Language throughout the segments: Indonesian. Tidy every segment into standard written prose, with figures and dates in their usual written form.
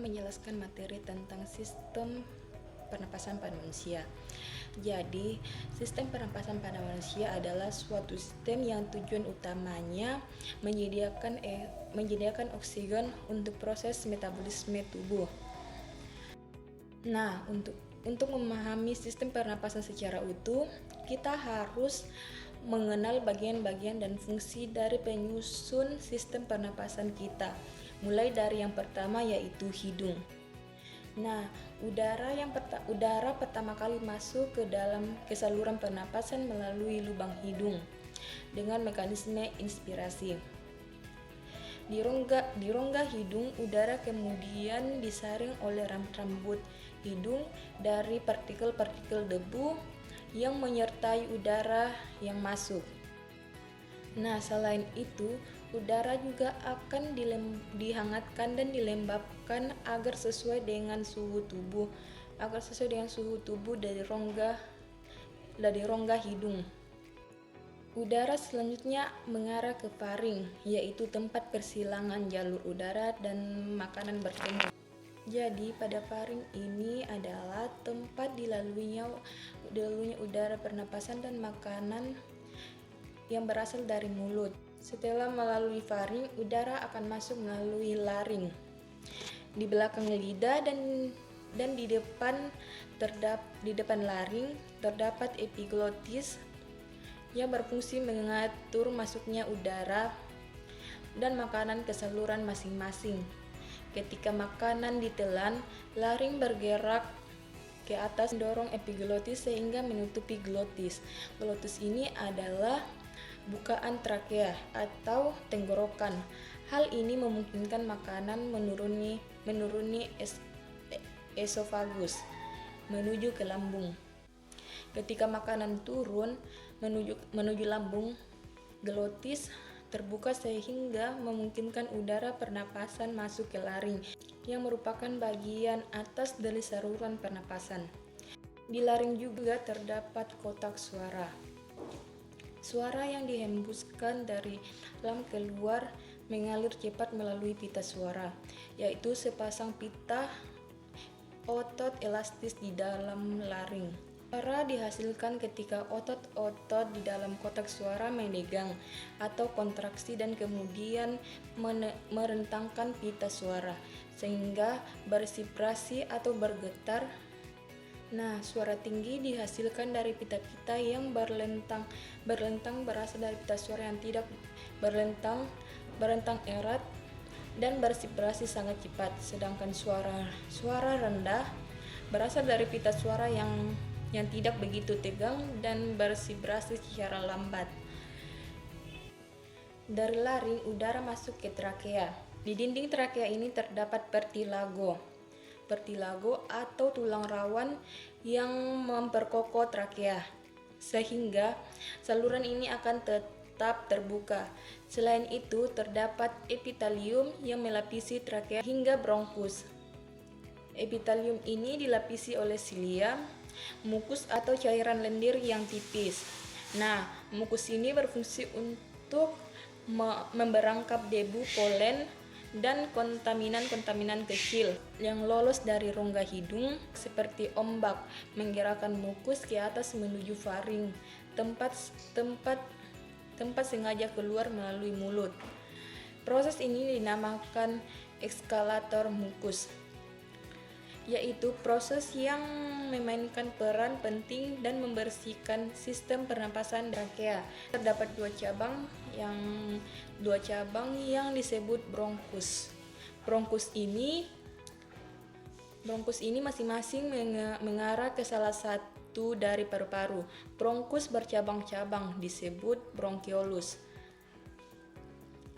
menjelaskan materi tentang sistem pernapasan pada manusia. Jadi, sistem pernapasan pada manusia adalah suatu sistem yang tujuan utamanya menyediakan oksigen untuk proses metabolisme tubuh. Nah, untuk memahami sistem pernapasan secara utuh, kita harus mengenal bagian-bagian dan fungsi dari penyusun sistem pernapasan kita. Mulai dari yang pertama yaitu hidung. Nah, udara pertama kali masuk ke saluran pernapasan melalui lubang hidung dengan mekanisme inspirasi. Di rongga hidung, udara kemudian disaring oleh rambut hidung dari partikel-partikel debu yang menyertai udara yang masuk. Nah, selain itu, udara juga akan dihangatkan dan dilembabkan agar sesuai dengan suhu tubuh dari rongga hidung. Udara selanjutnya mengarah ke faring, yaitu tempat persilangan jalur udara dan makanan bertemu. Jadi pada faring ini adalah tempat dilaluinya udara pernapasan dan makanan yang berasal dari mulut. Setelah melalui faring, udara akan masuk melalui laring. Di belakang lidah dan di depan laring terdapat epiglotis yang berfungsi mengatur masuknya udara dan makanan ke saluran masing-masing. Ketika makanan ditelan, laring bergerak ke atas mendorong epiglotis sehingga menutupi glotis. Glotis ini adalah bukaan trakea atau tenggorokan. Hal ini memungkinkan makanan menuruni esofagus menuju ke lambung. Ketika makanan turun menuju lambung, glotis terbuka sehingga memungkinkan udara pernapasan masuk ke laring yang merupakan bagian atas dari saluran pernapasan. Di laring juga terdapat kotak suara. Suara yang dihembuskan dari dalam keluar mengalir cepat melalui pita suara, yaitu sepasang pita otot elastis di dalam laring. Suara dihasilkan ketika otot-otot di dalam kotak suara menegang atau kontraksi dan kemudian merentangkan pita suara sehingga bervibrasi atau bergetar. Nah, suara tinggi dihasilkan dari pita-pita yang berlentang berasal dari pita suara yang tidak berlentang erat dan bervibrasi sangat cepat. Sedangkan suara rendah berasal dari pita suara yang tidak begitu tegang dan bervibrasi secara lambat. Dari laring, udara masuk ke trakea. Di dinding trakea ini terdapat vertilago atau tulang rawan yang memperkokoh trakea, sehingga saluran ini akan tetap terbuka. Selain itu, terdapat epitelium yang melapisi trakea hingga bronkus. Epitelium ini dilapisi oleh silia, mukus atau cairan lendir yang tipis. Nah, mukus ini berfungsi untuk memberangkap debu, polen, dan kontaminan kecil yang lolos dari rongga hidung seperti ombak menggerakkan mukus ke atas menuju faring, tempat sengaja keluar melalui mulut. Proses ini dinamakan ekskalator mukus, yaitu proses yang memainkan peran penting dan membersihkan sistem pernapasan trakea. Terdapat dua cabang yang disebut bronkus. Bronkus ini masing-masing mengarah ke salah satu dari paru-paru. Bronkus bercabang-cabang disebut bronkeolus.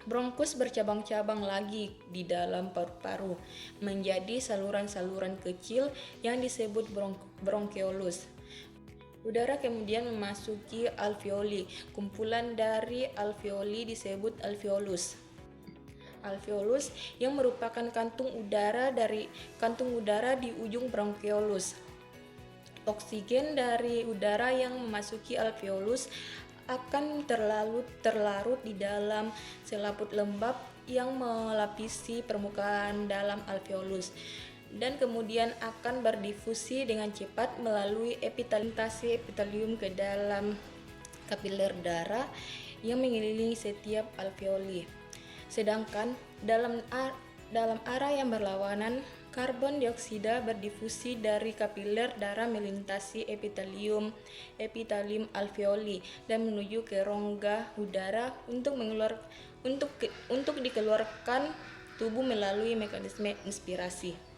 Bronkus bercabang-cabang lagi di dalam paru-paru menjadi saluran-saluran kecil yang disebut bronkeolus. Udara kemudian memasuki alveoli. Kumpulan dari alveoli disebut alveolus. Alveolus yang merupakan kantung udara di ujung bronkeolus. Oksigen dari udara yang memasuki alveolus akan terlarut di dalam selaput lembab yang melapisi permukaan dalam alveolus dan kemudian akan berdifusi dengan cepat melalui epitelium ke dalam kapiler darah yang mengelilingi setiap alveoli. Sedangkan dalam arah yang berlawanan, karbon dioksida berdifusi dari kapiler darah melintasi epitelium alveoli dan menuju ke rongga udara untuk dikeluarkan tubuh melalui mekanisme inspirasi.